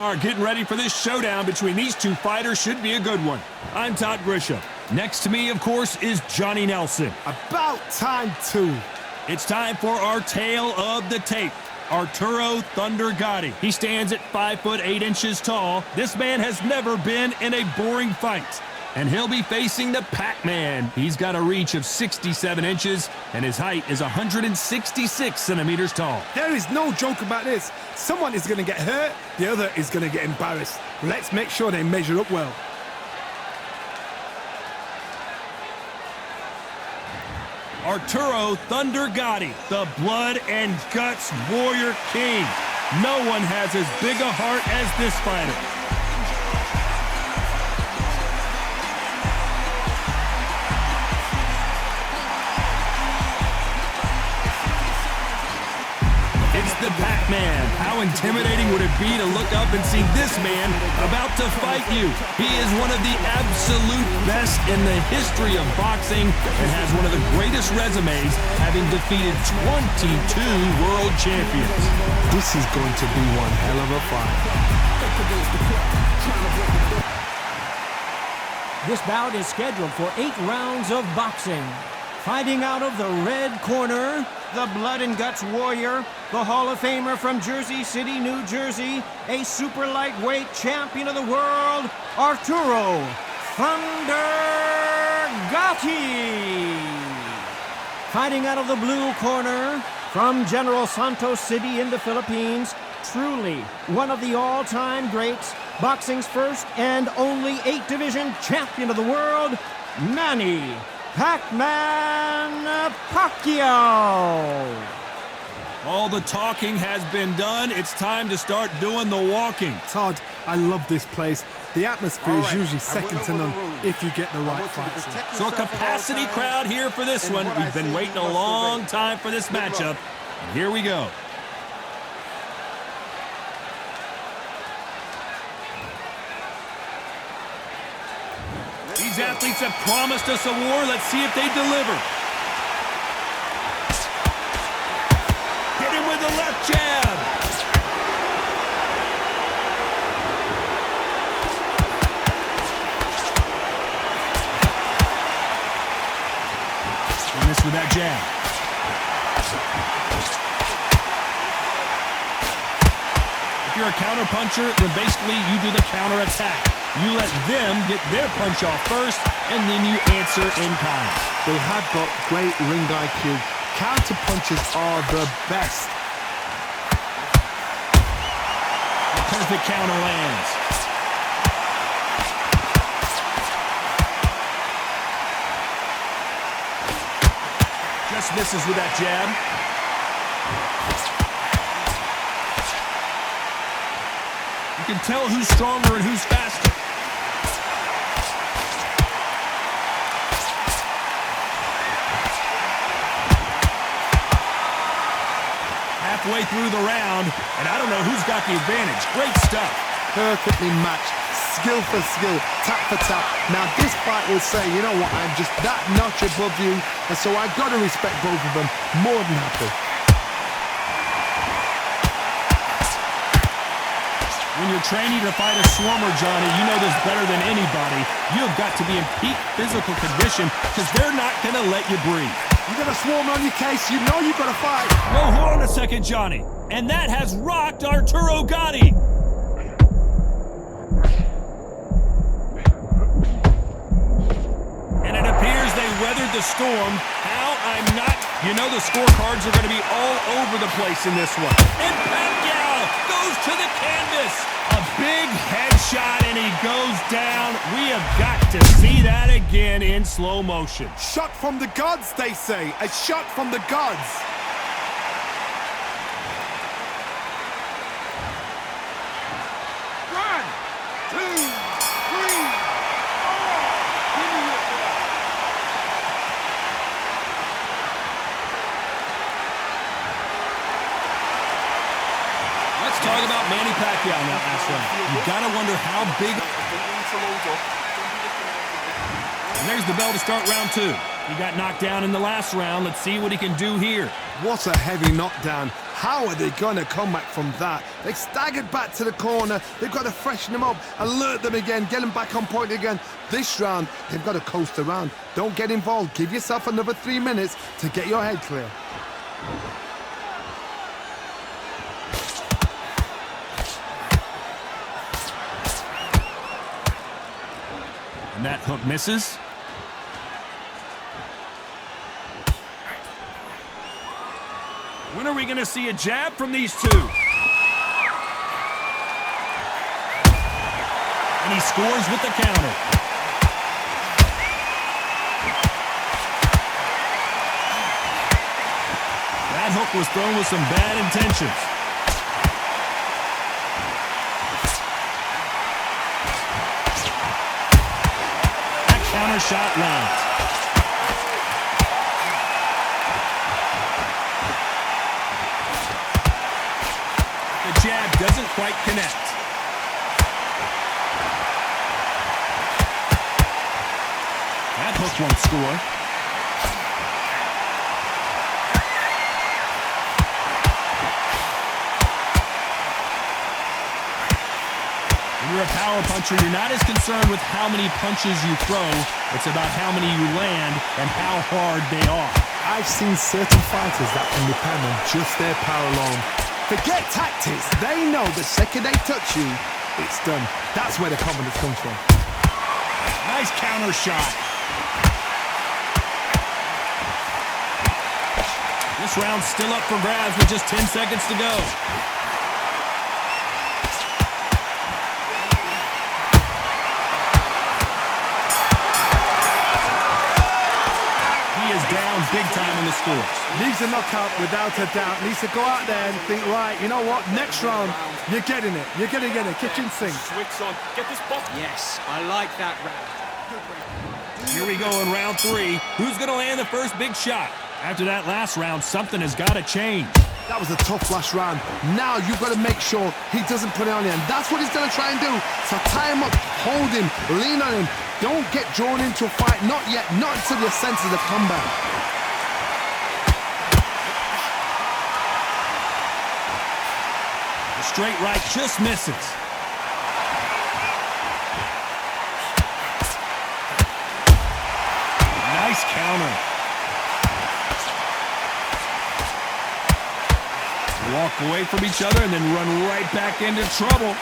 Are getting ready for this showdown between these two fighters. Should be a good one. I'm Todd Grisham. Next to me, of course, is Johnny Nelson. About time, too. It's time for our tale of the tape. Arturo Thunder Gatti. He stands at 5'8" tall. This man has never been in a boring fight. And he'll be facing the Pac-Man. He's got a reach of 67 inches, and his height is 166 centimeters tall. There is no joke about this. Someone is going to get hurt, the other is going to get embarrassed. Let's make sure they measure up well. Arturo Thunder Gatti, the blood and guts warrior king. No one has as big a heart as this fighter. It's the Pac-Man. How intimidating would it be to look up and see this man about to fight you? He is one of the absolute best in the history of boxing and has one of the greatest resumes, having defeated 22 world champions. This is going to be one hell of a fight. This bout is scheduled for 8 rounds of boxing. Fighting out of the red corner, the blood and guts warrior, the Hall of Famer from Jersey City, New Jersey, a super lightweight champion of the world, Arturo Thunder Gatti. Fighting out of the blue corner, from General Santos City in the Philippines, truly one of the all-time greats, boxing's first and only 8-division champion of the world, Manny Pac-Man Pacquiao. All the talking has been done. It's time to start doing the walking. Todd, I love this place. The atmosphere is usually second to none if you get the right fights. So a capacity crowd here for this one. We've been waiting a long time for this matchup. And here we go. These athletes have promised us a war. Let's see if they deliver. Hit him with the left jab. And this with that jab. If you're a counter puncher, then basically you do the counter attack. You let them get their punch off first, and then you answer in kind. They have got great ring IQ. Counter punches are the best. The perfect counter lands. Just misses with that jab. You can tell who's stronger and who's faster. Halfway through the round, and I don't know who's got the advantage. Great stuff. Perfectly matched, skill for skill, tap for tap. Now this fight will say, you know what, I'm just that notch above you, and so I've got to respect both of them more than happy. When you're training to fight a swarmer, Johnny, you know this better than anybody. You've got to be in peak physical condition because they're not going to let you breathe. You got a swarm on your case, you know you've got to fight. No, hold on a second, Johnny. And that has rocked Arturo Gatti. And it appears they weathered the storm. How? I'm not. You know the scorecards are going to be all over the place in this one. And Pacquiao goes to the canvas. A big headshot, and he goes down. We have got to see that again in slow motion. Shot from the gods, they say. A shot from the gods. One, two, three, Let's talk about Manny Pacquiao in that last round. You gotta wonder how big. And there's the bell to start round 2. He got knocked down in the last round. Let's see what he can do here. What a heavy knockdown. How are they going to come back from that? They staggered back to the corner. They've got to freshen them up, alert them again, get them back on point again. This round, they've got to coast around. Don't get involved. Give yourself another 3 minutes to get your head clear. And that hook misses. When are we going to see a jab from these two? And he scores with the counter. That hook was thrown with some bad intentions. That counter shot lands. Jab doesn't quite connect. That hook won't score. When you're a power puncher, you're not as concerned with how many punches you throw. It's about how many you land and how hard they are. I've seen certain fighters that can depend on just their power alone. Forget tactics. They know the second they touch you, it's done. That's where the confidence comes from. Nice counter shot. This round's still up for grabs with just 10 seconds to go. He is down big time in the scores. Needs a knockout without a doubt. Needs to go out there and think, right, you know what? Next round, you're getting it. You're going to get it. Kitchen sink. Switch on. Get this box. Yes, I like that round. Here we go in round 3. Who's going to land the first big shot? After that last round, something has got to change. That was a tough last round. Now you've got to make sure he doesn't put it on you. And that's what he's going to try and do. So tie him up, hold him, lean on him. Don't get drawn into a fight. Not yet. Not until your senses have come back. The straight right just misses. Nice counter. Walk away from each other and then run right back into trouble.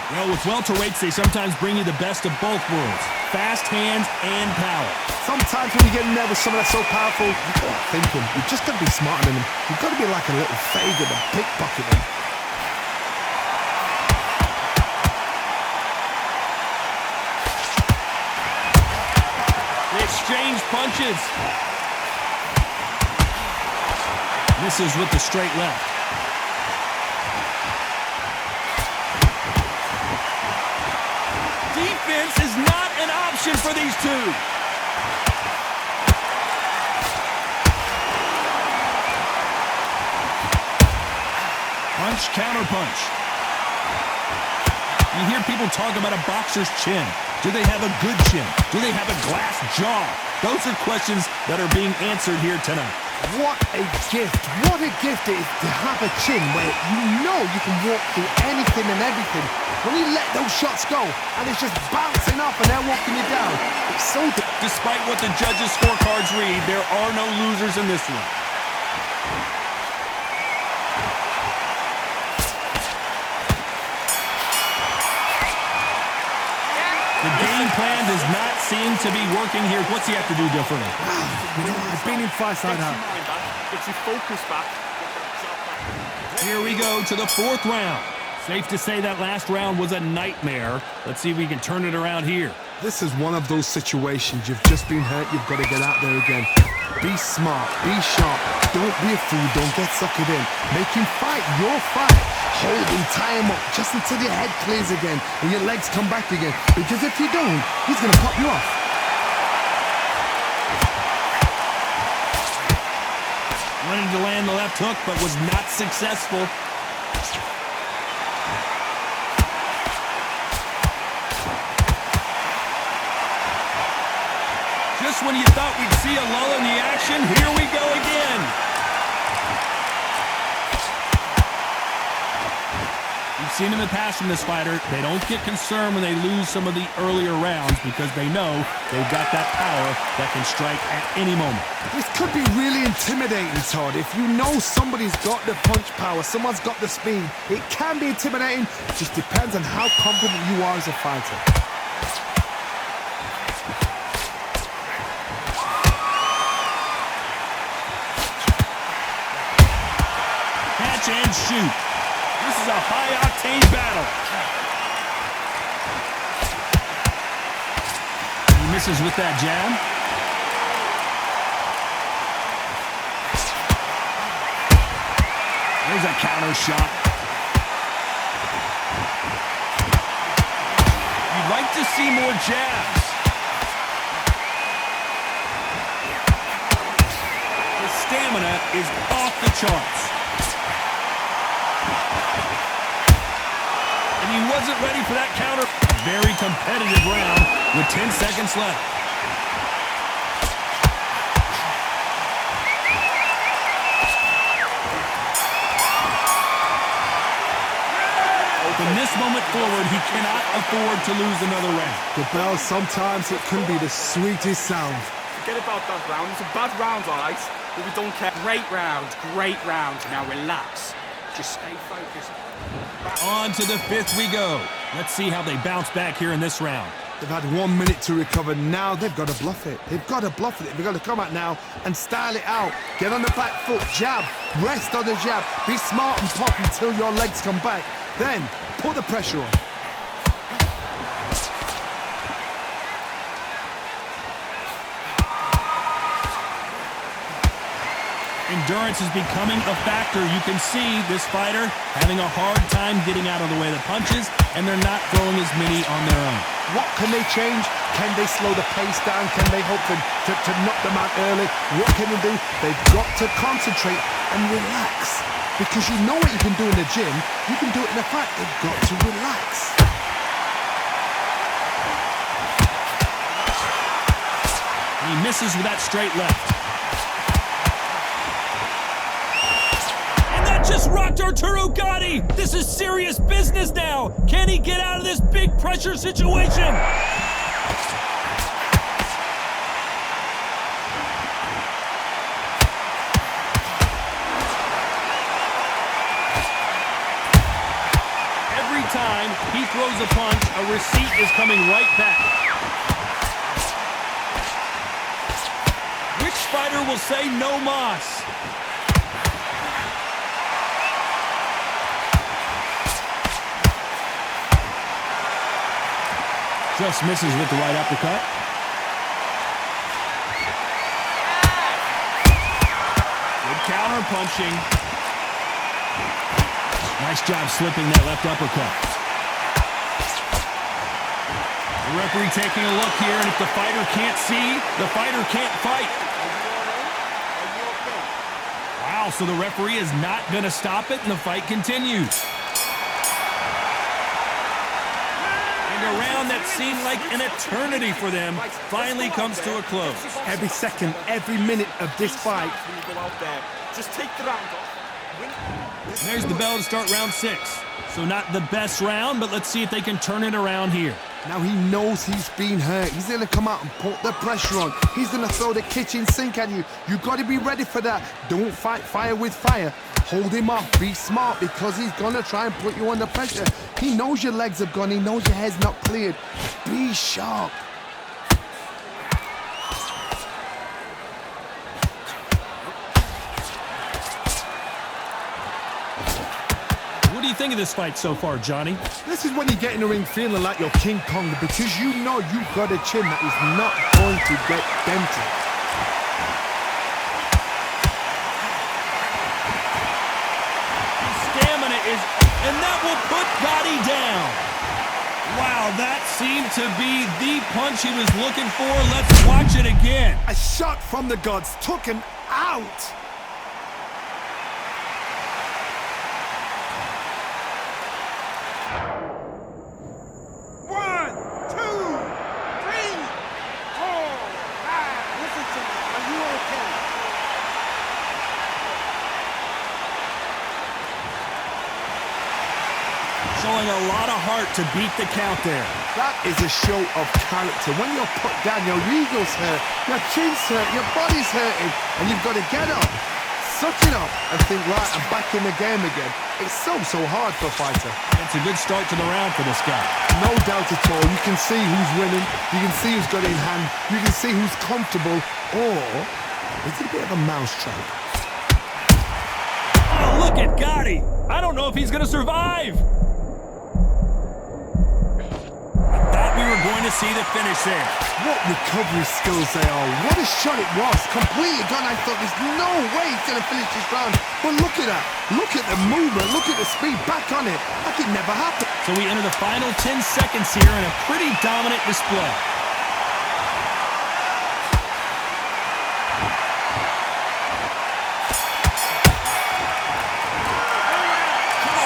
Well, with welterweights, they sometimes bring you the best of both worlds. Fast hands and power. Sometimes when you get in there with someone that's so powerful, you've got to think him. You've just got to be smarter than him. You've got to be like a little faggot and pickpocket him. They exchange punches. Misses with the straight left. Defense is not an option for these two. Punch, counter punch. You hear people talk about a boxer's chin. Do they have a good chin? Do they have a glass jaw? Those are questions that are being answered here tonight. What a gift. What a gift it is to have a chin where you know you can walk through anything and everything. When you let those shots go and it's just bouncing off and they're walking you down, it's so... Despite what the judges' scorecards read, there are no losers in this one. The game plan does not seem to be working here. What's he have to do differently? You know, I've been in fights like that. Gets your focus back. Here we go to the 4th round. Safe to say that last round was a nightmare. Let's see if we can turn it around here. This is one of those situations. You've just been hurt. You've got to get out there again. Be smart. Be sharp. Don't be a fool. Don't get suckered in. Make him fight your fight. Hold him, tie him up just until your head clears again and your legs come back again. Because if you don't, he's going to pop you off. Wanted to land the left hook, but was not successful. Just Just when you thought we'd see a lull in the action, here we go again. We've seen in the past from this fighter, they don't get concerned when they lose some of the earlier rounds because they know they've got that power that can strike at any moment. This could be really intimidating, Todd. If you know somebody's got the punch power, someone's got the speed, it can be intimidating. It just depends on how confident you are as a fighter. Catch and shoot. This is a high-octane battle. He misses with that jab. There's a counter shot. You'd like to see more jabs. The stamina is off the charts. And he wasn't ready for that counter. Very competitive round with 10 seconds left. From this moment forward, he cannot afford to lose another round. The bell, sometimes it can be the sweetest sound. Forget about that round. It's a bad round, all right? But we don't care. Great round, great round. Now relax. Just stay focused. On to the fifth we go. Let's see how they bounce back here in this round. They've had 1 minute to recover. Now they've got to bluff it. They've got to bluff it. They've got to come out now and style it out. Get on the back foot, jab, rest on the jab. Be smart and pop until your legs come back. Then put the pressure on. Endurance is becoming a factor. You can see this fighter having a hard time getting out of the way of the punches, and they're not throwing as many on their own. What can they change? Can they slow the pace down? Can they hope to knock them out early? What can they do? They've got to concentrate and relax. Because you know what you can do in the gym, you can do it in a fight. They've got to relax. He misses with that straight left. Just rocked Arturo Gatti. This is serious business now. Can he get out of this big pressure situation? Every time he throws a punch, a receipt is coming right back. Which fighter will say no mas? Just misses with the right uppercut. Good counter punching. Nice job slipping that left uppercut. The referee taking a look here, and if the fighter can't see, the fighter can't fight. Wow, so the referee is not going to stop it, and the fight continues. A round that seemed like an eternity for them finally comes to a close. Every second, every minute of this fight. Just take the round off. There's the bell to start round 6. So not the best round, but let's see if they can turn it around here. Now he knows he's been hurt. He's going to come out and put the pressure on. He's going to throw the kitchen sink at you. You've got to be ready for that. Don't fight fire with fire. Hold him off. Be smart because he's going to try and put you under pressure. He knows your legs have gone. He knows your head's not cleared. Be sharp. What do you think of this fight so far, Johnny? This is when you get in the ring feeling like you're King Kong because you know you've got a chin that is not going to get dented. And that will put Gatti down. Wow, that seemed to be the punch he was looking for. Let's watch it again. A shot from the gods took him out. One, two, three, four, five. showing a lot of heart to beat the count there. That is a show of character. When you're put down, your ego's hurt, your chin's hurt, your body's hurting, and you've got to get up, suck it up, and think, right, I'm back in the game again. It's so hard for a fighter. It's a good start to the round for this guy. No doubt at all. You can see who's winning. You can see who's got it in hand. You can see who's comfortable. Or is it a bit of a mousetrap? Oh, look at Gatti. I don't know if he's going to survive. I thought we were going to see the finish there. What recovery skills they are. What a shot it was. Completely gone. I thought there's no way he's going to finish this round. But look at that. Look at the movement. Look at the speed. Back on it. Like it never happened. So we enter the final 10 seconds here in a pretty dominant display.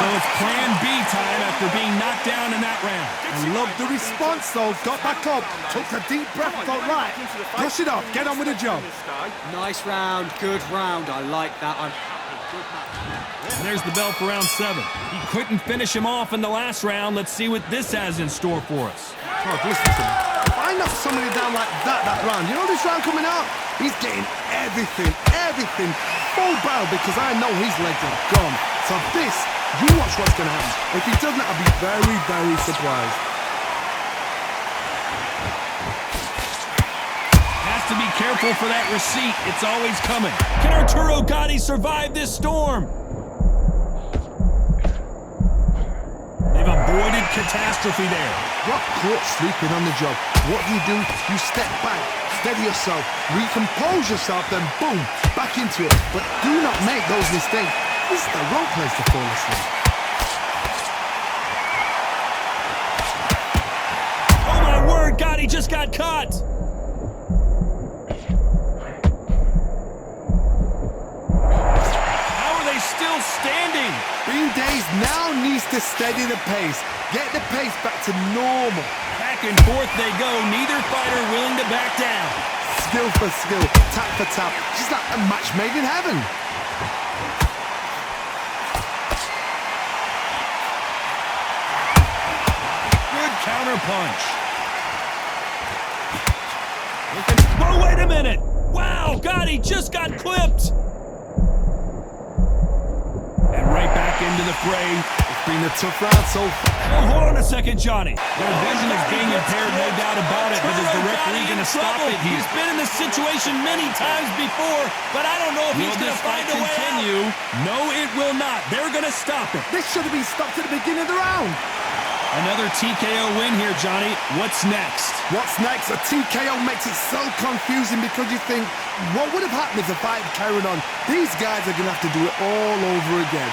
So it's plan B time after being knocked down in that round. I love the response though. Got back up. Took a deep breath. Thought, right, brush it off. Get on with the job. Nice round, good round. I like that. I'm happy. Good match. And there's the bell for round 7. He couldn't finish him off in the last round. Let's see what this has in store for us. God, listen to me. If I knock somebody down like that round, you know this round coming out? He's getting everything, full barrel because I know his legs are gone. So this, you watch what's going to happen. If he doesn't, I'll be very, very surprised. Has to be careful for that receipt. It's always coming. Can Arturo Gatti survive this storm? They've avoided catastrophe there. Got caught sleeping on the job. What do? You step back, steady yourself, recompose yourself, then boom, back into it. But do not make those mistakes. This is the wrong place to fall asleep. Oh my word, Gatti just got caught. How are they still standing? Bean Days now needs to steady the pace. Get the pace back to normal. Back and forth they go, neither fighter willing to back down. Skill for skill, tap for tap. Just like a match made in heaven. Good counter punch. Whoa, wait a minute. Wow, Gatti just got clipped. And right back into the fray. It's been a tough round so far. Oh, hold on a second, Johnny. Their vision is being impaired, no doubt about it, but is the referee going to stop it here? He's been in this situation many times before, but I don't know if he's going to find a way out. No, it will not. They're going to stop it. This should have been stopped at the beginning of the round. Another TKO win here, Johnny. What's next? What's next? A TKO makes it so confusing because you think, what would have happened if the fight carried on? These guys are going to have to do it all over again.